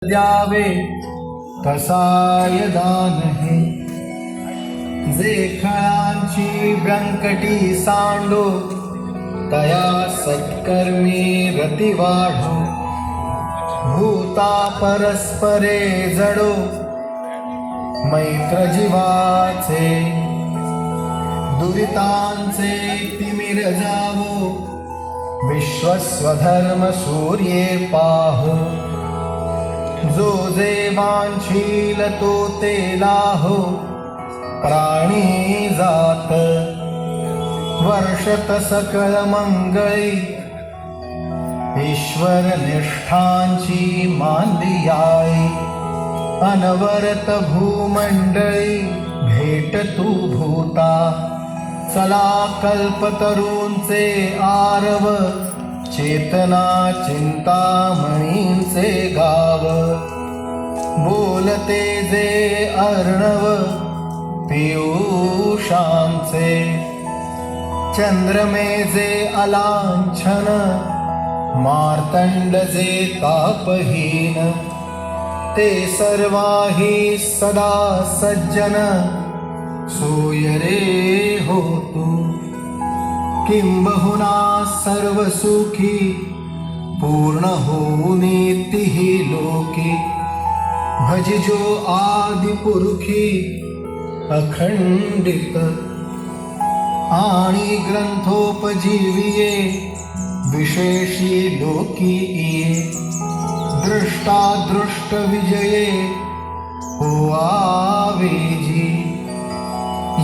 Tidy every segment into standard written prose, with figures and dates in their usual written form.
द्यावे तसाय दान हे जे खळांची व्यंकटी सांडो तया सत्कर्मी रती वाढो भूता परस्परे जडो मैत्र जीवाचे दुरितांचे तिमिर जावो विश्वस्वधर्म सूर्ये पाहो जो जे वांछील तो ते लाहो प्राणी जात वर्षत सकळ मंगळी ईश्वर निष्ठांची मानली आई अनवरत भूमंडळी भेट तू भूता चला कल्पतरूंचे आरव चेतना चिंतामणींचे गाव बोलते जे अर्णव पियुषांचे चंद्रमे जे अलांछन मार्तंड जे तापहीन ते सर्वाही सदा सज्जन सोय रे होतु किंबहुना सर्व सुखी पूर्ण होऊनितिहि लोकी भजिजो आदि पुरुखी अखंडित आणि ग्रंथोपजीविये विशेषी लोकी इये दृष्टा दृष्ट विजये हो आवेजी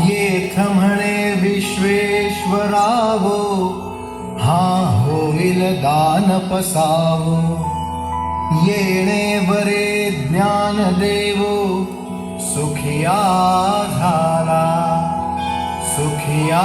येथ म्हणे विश्वेश्वरावो हा होईल दान पसावो येणे बरे ज्ञान देवो सुखिया झाला सुखिया